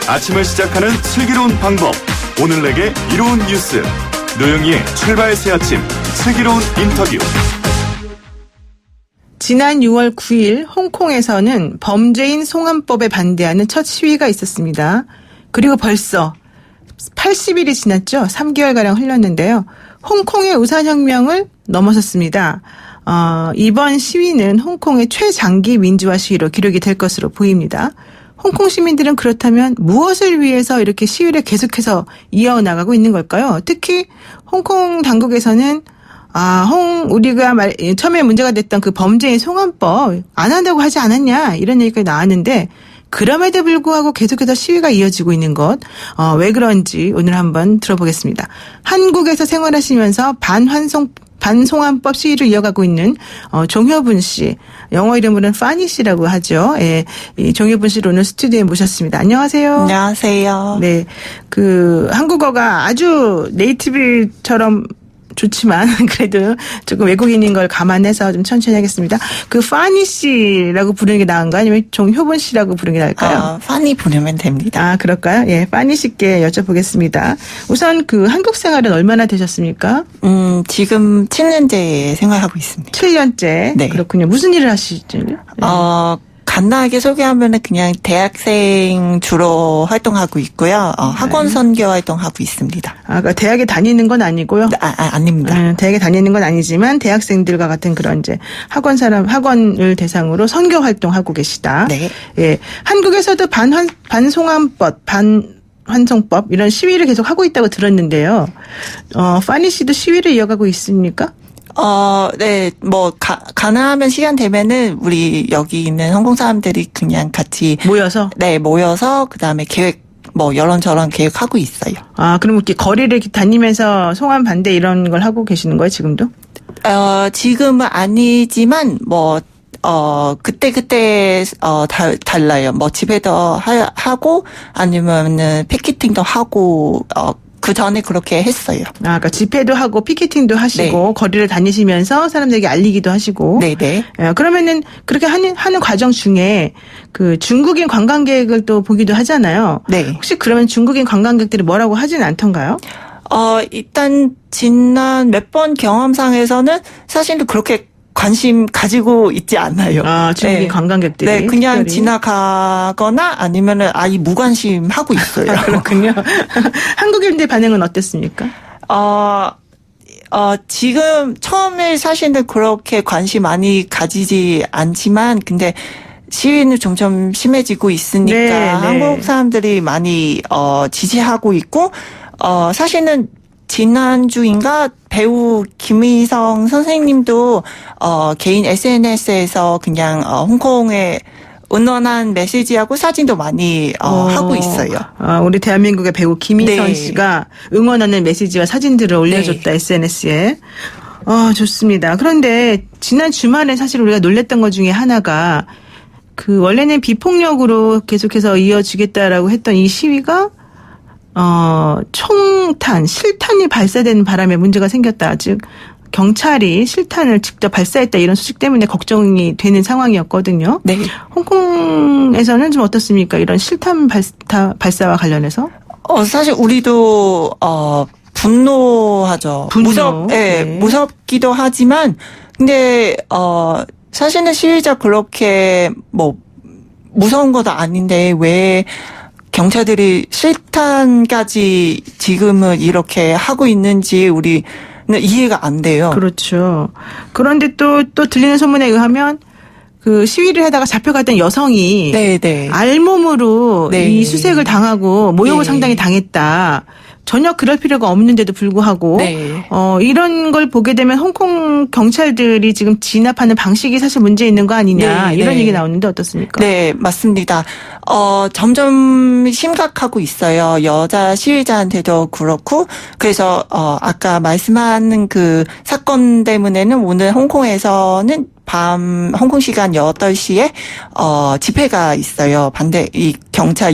아침을 시작하는 슬기로운 방법. 오늘 내게 이로운 뉴스. 노영희의 출발 새 아침 슬기로운 인터뷰. 지난 6월 9일 홍콩에서는 범죄인 송환법에 반대하는 첫 시위가 있었습니다. 그리고 벌써 80일이 지났죠. 3개월가량 흘렀는데요. 홍콩의 우산혁명을 넘어섰습니다. 이번 시위는 홍콩의 최장기 민주화 시위로 기록이 될 것으로 보입니다. 홍콩 시민들은 그렇다면 무엇을 위해서 이렇게 시위를 계속해서 이어나가고 있는 걸까요? 특히 홍콩 당국에서는 우리가 처음에 문제가 됐던 그 범죄인 송환법 안 한다고 하지 않았냐 이런 얘기가 나왔는데 그럼에도 불구하고 계속해서 시위가 이어지고 있는 것, 왜 그런지 오늘 한번 들어보겠습니다. 한국에서 생활하시면서 반송환법 시위를 이어가고 있는 종효분 씨, 영어 이름으로는 파니 씨라고 하죠. 예, 이 종효분 씨를 오늘 스튜디오에 모셨습니다. 안녕하세요. 안녕하세요. 네, 한국어가 아주 네이티브처럼 좋지만 그래도 조금 외국인인 걸 감안해서 좀 천천히 하겠습니다. 파니 씨라고 부르는 게 나은가요? 아니면 종효분 씨라고 부르는 게 나을까요? 파니 부르면 됩니다. 그럴까요? 예, 파니 씨께 여쭤보겠습니다. 우선 한국 생활은 얼마나 되셨습니까? 지금 7년째 생활하고 있습니다. 7년째? 네. 그렇군요. 무슨 일을 하시죠? 네. 간단하게 소개하면은 그냥 대학생 주로 활동하고 있고요. 학원 선교 활동하고 있습니다. 그러니까 대학에 다니는 건 아니고요? 아닙니다. 대학에 다니는 건 아니지만 대학생들과 같은 그런 이제 학원을 대상으로 선교 활동하고 계시다. 네. 예. 한국에서도 반송환법, 반환송법 이런 시위를 계속 하고 있다고 들었는데요. 파니 씨도 시위를 이어가고 있습니까? 네, 가능하면 시간 되면은 우리 여기 있는 홍콩 사람들이 그냥 같이 모여서? 네, 모여서 그다음에 계획 이런저런 계획하고 있어요. 그럼 이렇게 거리를 다니면서 송환 반대 이런 걸 하고 계시는 거예요, 지금도? 지금은 아니지만 그때 달라요. 집에도 하고 아니면은 피켓팅도 하고 그 전에 그렇게 했어요. 그러니까 집회도 하고 피켓팅도 하시고 네. 거리를 다니시면서 사람들에게 알리기도 하시고. 네네. 그러면은 그렇게 하는 과정 중에 중국인 관광객을 또 보기도 하잖아요. 네. 혹시 그러면 중국인 관광객들이 뭐라고 하진 않던가요? 일단 지난 몇 번 경험상에서는 사실은 그렇게 관심 가지고 있지 않아요. 중국인 네. 관광객들이. 네, 그냥 특별히. 지나가거나 아니면은 아예 무관심 하고 있어요. 그렇군요. 한국인들 반응은 어땠습니까? 지금 처음에 사실은 그렇게 관심 많이 가지지 않지만 근데 시위는 점점 심해지고 있으니까 네. 한국 사람들이 많이 지지하고 있고 사실은 지난주인가 배우 김희성 선생님도 개인 SNS에서 그냥 홍콩에 응원한 메시지하고 사진도 많이 하고 있어요. 우리 대한민국의 배우 김희선 네. 씨가 응원하는 메시지와 사진들을 올려줬다. 네. SNS에. 좋습니다. 그런데 지난 주말에 사실 우리가 놀랬던 것 중에 하나가 원래는 비폭력으로 계속해서 이어지겠다라고 했던 이 시위가 실탄이 발사되는 바람에 문제가 생겼다. 즉 경찰이 실탄을 직접 발사했다 이런 소식 때문에 걱정이 되는 상황이었거든요. 네. 홍콩에서는 좀 어떻습니까? 이런 실탄 발사와 관련해서? 사실 우리도 분노하죠. 네. 무섭기도 하지만 근데 사실은 시위자 그렇게 무서운 것도 아닌데 왜 경찰들이 실탄까지 지금은 이렇게 하고 있는지 우리는 이해가 안 돼요. 그렇죠. 그런데 또 들리는 소문에 의하면 시위를 하다가 잡혀갔던 여성이 네네. 알몸으로 네. 이 수색을 당하고 모욕을 네. 상당히 당했다. 전혀 그럴 필요가 없는데도 불구하고 네. 이런 걸 보게 되면 홍콩 경찰들이 지금 진압하는 방식이 사실 문제 있는 거 아니냐 네. 이런 네. 얘기 나오는데 어떻습니까? 네, 맞습니다. 점점 심각하고 있어요. 여자 시위자한테도 그렇고 그래서 아까 말씀하는 그 사건 때문에는 오늘 홍콩에서는 홍콩 시간 8시에 집회가 있어요. 이 경찰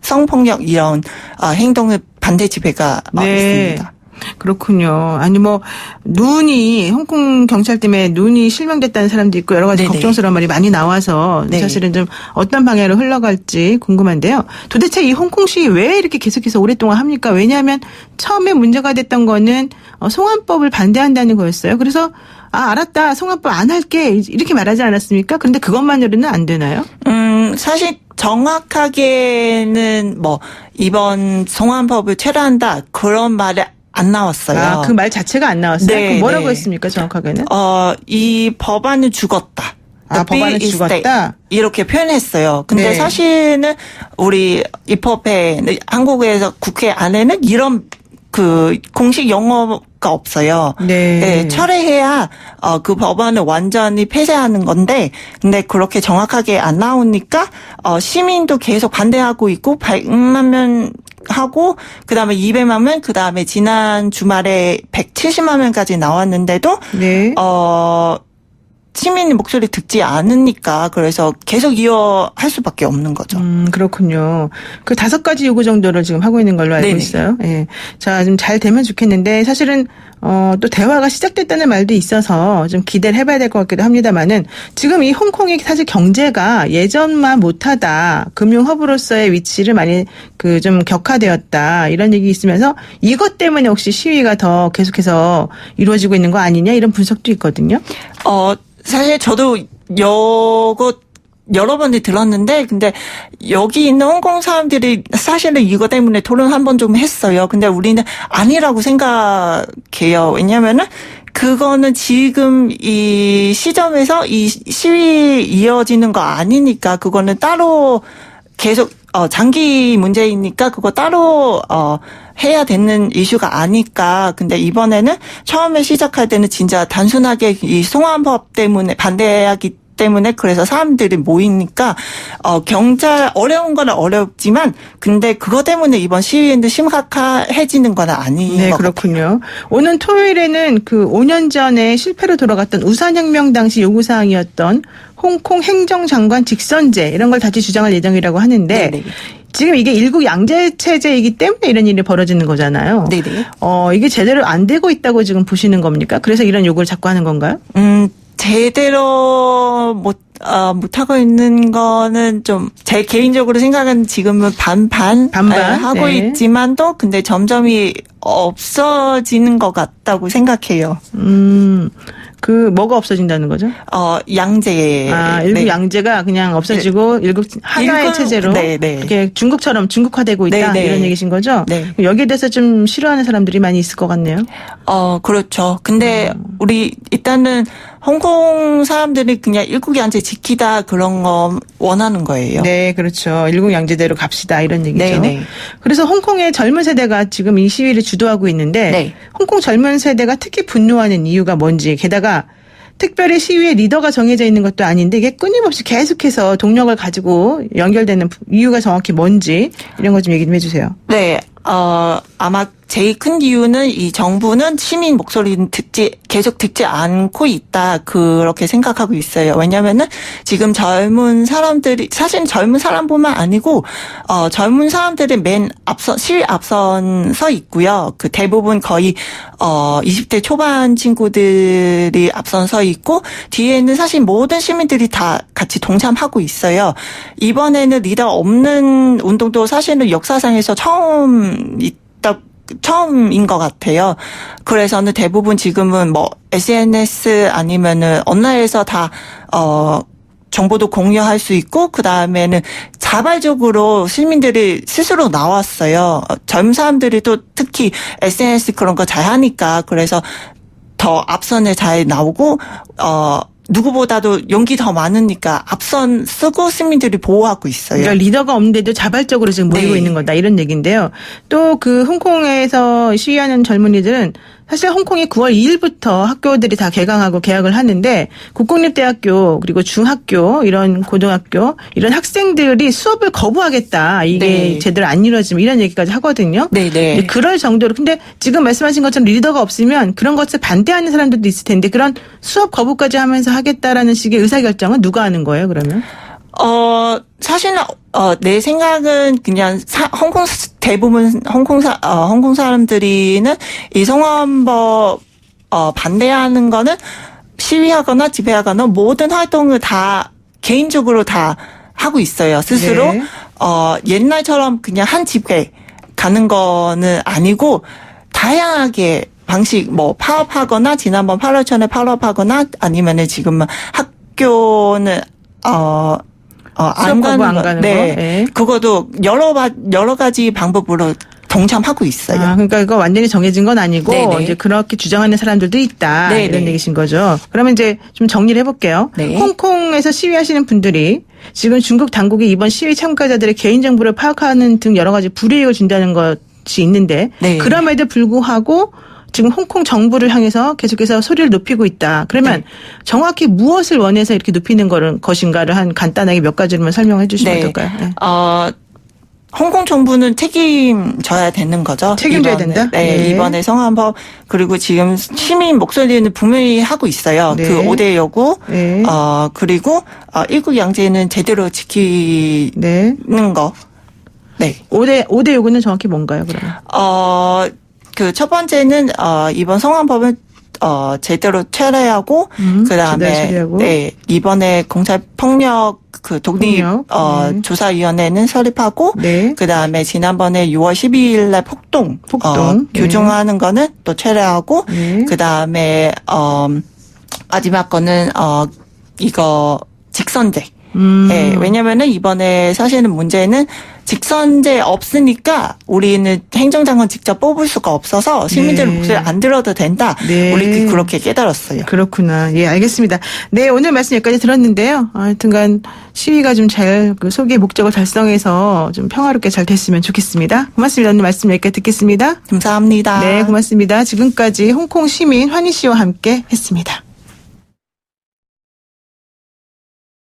성폭력 이런 행동을 반대 집회가 네. 있습니다. 그렇군요. 아니 뭐 눈이 홍콩 경찰 때문에 눈이 실명됐다는 사람도 있고 여러 가지 네네. 걱정스러운 말이 많이 나와서 네. 사실은 좀 어떤 방향으로 흘러갈지 궁금한데요. 도대체 이 홍콩시 왜 이렇게 계속해서 오랫동안 합니까? 왜냐하면 처음에 문제가 됐던 거는 송환법을 반대한다는 거였어요. 그래서 알았다. 송환법 안 할게. 이렇게 말하지 않았습니까? 그런데 그것만으로는 안 되나요? 사실 정확하게는 뭐 이번 송환법을 철회한다 그런 말이 안 나왔어요. 그 말 자체가 안 나왔어요. 네, 그럼 뭐라고 네. 했습니까? 정확하게는? 이 법안은 죽었다. The 법안은 bill is 죽었다? dead. 이렇게 표현했어요. 근데 네. 사실은 우리 입법회 한국에서 국회 안에는 이런 그 공식 용어가 없어요. 네. 철회해야 그 법안을 완전히 폐쇄하는 건데, 근데 그렇게 정확하게 안 나오니까 시민도 계속 반대하고 있고 100만 명 하고 그다음에 200만 명, 그다음에 지난 주말에 170만 명까지 나왔는데도 네. 시민 목소리 듣지 않으니까 그래서 계속 이어할 수밖에 없는 거죠. 그렇군요. 그 5가지 요구 정도를 지금 하고 있는 걸로 알고 네네. 있어요. 예. 자, 좀 잘 되면 좋겠는데 사실은 또 대화가 시작됐다는 말도 있어서 좀 기대를 해봐야 될 것 같기도 합니다만은 지금 이 홍콩의 사실 경제가 예전만 못하다 금융 허브로서의 위치를 많이 그 좀 격화되었다 이런 얘기 있으면서 이것 때문에 혹시 시위가 더 계속해서 이루어지고 있는 거 아니냐 이런 분석도 있거든요. 사실 저도 여러 번을 들었는데, 근데 여기 있는 홍콩 사람들이 사실은 이거 때문에 토론 한 번 좀 했어요. 근데 우리는 아니라고 생각해요. 왜냐면은 그거는 지금 이 시점에서 이 시위 이어지는 거 아니니까 그거는 따로 계속 장기 문제이니까 그거 따로 해야 되는 이슈가 아니까. 근데 이번에는 처음에 시작할 때는 진짜 단순하게 이 송환법 때문에 반대하기 때문에 그래서 사람들이 모이니까 경찰 어려운 건 어렵지만 근데 그거 때문에 이번 시위는 심각해지는 건 아닌 네, 것 그렇군요. 오는 토요일에는 그 5년 전에 실패로 돌아갔던 우산혁명 당시 요구사항이었던 홍콩 행정장관 직선제 이런 걸 다시 주장할 예정이라고 하는데 네네. 지금 이게 일국 양제 체제이기 때문에 이런 일이 벌어지는 거잖아요. 네네. 이게 제대로 안 되고 있다고 지금 보시는 겁니까? 그래서 이런 요구를 자꾸 하는 건가요? 제대로 못하고 있는 거는 좀 제 개인적으로 생각은 지금은 반반 하고 네. 있지만도 근데 점점이 없어지는 것 같다고 생각해요. 그 뭐가 없어진다는 거죠? 양제. 일국 네. 양제가 그냥 없어지고 일국 하나의 일국, 체제로 네, 네. 이렇게 중국처럼 중국화되고 있다 네, 네. 이런 얘기신 거죠? 네. 여기에 대해서 좀 싫어하는 사람들이 많이 있을 것 같네요. 그렇죠. 근데 우리 일단은 홍콩 사람들이 그냥 일국 양제 지키다 그런 거 원하는 거예요. 네, 그렇죠. 일국 양제대로 갑시다 이런 얘기죠. 네, 네. 그래서 홍콩의 젊은 세대가 지금 이 시위를 주도하고 있는데 네. 홍콩 젊은 세대가 특히 분노하는 이유가 뭔지 게다가 특별히 시위의 리더가 정해져 있는 것도 아닌데 이게 끊임없이 계속해서 동력을 가지고 연결되는 이유가 정확히 뭔지 이런 거 좀 얘기 좀 해주세요. 네. 아마 제일 큰 이유는 이 정부는 시민 목소리는 계속 듣지 않고 있다. 그렇게 생각하고 있어요. 왜냐면은 지금 젊은 사람들이, 사실 젊은 사람뿐만 아니고, 젊은 사람들이 시위 앞선 서 있고요. 그 대부분 거의, 20대 초반 친구들이 앞선 서 있고, 뒤에는 사실 모든 시민들이 다 같이 동참하고 있어요. 이번에는 리더 없는 운동도 사실은 역사상에서 처음인 것 같아요. 그래서는 대부분 지금은 뭐 SNS 아니면은 온라인에서 다 정보도 공유할 수 있고 그 다음에는 자발적으로 시민들이 스스로 나왔어요. 젊은 사람들이 또 특히 SNS 그런 거 잘 하니까 그래서 더 앞선에 잘 나오고 누구보다도 용기 더 많으니까 앞선 쓰고 시민들이 보호하고 있어요. 그러니까 리더가 없는데도 자발적으로 지금 모이고 네. 있는 거다 이런 얘기인데요. 또 그 홍콩에서 시위하는 젊은이들은 사실 홍콩이 9월 2일부터 학교들이 다 개강하고 개학을 하는데 국공립대학교 그리고 중학교 이런 고등학교 이런 학생들이 수업을 거부하겠다. 이게 네. 제대로 안 이루어지면 이런 얘기까지 하거든요. 네네. 그럴 정도로 근데 지금 말씀하신 것처럼 리더가 없으면 그런 것을 반대하는 사람들도 있을 텐데 그런 수업 거부까지 하면서 하겠다라는 식의 의사결정은 누가 하는 거예요 그러면? 사실은 내 생각은 그냥 홍콩 대부분 홍콩 사람들이는 이 송환법 반대하는 거는 시위하거나 집회하거나 모든 활동을 다 개인적으로 다 하고 있어요. 스스로. 네. 옛날처럼 그냥 한 집회 가는 거는 아니고 다양하게 방식 뭐 파업하거나 지난번 8월천에 파업하거나 아니면은 지금 학교는 안 수업 거부 안 가는 거. 가는 네. 거. 네. 그것도 여러 가지 방법으로 동참하고 있어요. 그러니까 이거 완전히 정해진 건 아니고 네네. 이제 그렇게 주장하는 사람들도 있다 네네. 이런 얘기신 거죠. 그러면 이제 좀 정리를 해볼게요. 네. 홍콩에서 시위하시는 분들이 지금 중국 당국이 이번 시위 참가자들의 개인정보를 파악하는 등 여러 가지 불이익을 준다는 것이 있는데 네. 그럼에도 불구하고 지금 홍콩 정부를 향해서 계속해서 소리를 높이고 있다. 그러면 네. 정확히 무엇을 원해서 이렇게 높이는 것인가를 한 간단하게 몇 가지로만 설명해 주시면 어떨까요? 네. 홍콩 정부는 책임져야 되는 거죠. 책임져야 된다? 네, 네. 이번에 성환법 그리고 지금 시민 목소리는 분명히 하고 있어요. 네. 그 5대 요구. 네. 그리고 일국 양제는 제대로 지키는 네. 거. 네. 5대 요구는 정확히 뭔가요, 그러면? 그 첫 번째는 이번 성환법은 제대로 철회하고 제대로 그다음에 처리하고. 네, 이번에 공사 폭력 그 독립 폭력. 네. 조사위원회는 설립하고 네. 그다음에 지난번에 6월 12일 날 폭동 네. 규정하는 거는 또 철회하고 네. 그다음에 마지막 거는 이거 직선제. 네, 왜냐면은 이번에 사실은 문제는 직선제 없으니까 우리는 행정장관 직접 뽑을 수가 없어서 시민들 네. 목소리 안 들어도 된다. 네. 우리 그렇게 깨달았어요. 그렇구나. 예, 알겠습니다. 네, 오늘 말씀 여기까지 들었는데요. 하여튼간 시위가 좀 잘 그 소기의 목적을 달성해서 좀 평화롭게 잘 됐으면 좋겠습니다. 고맙습니다. 오늘 말씀 여기까지 듣겠습니다. 감사합니다. 네, 고맙습니다. 지금까지 홍콩 시민 환희 씨와 함께 했습니다.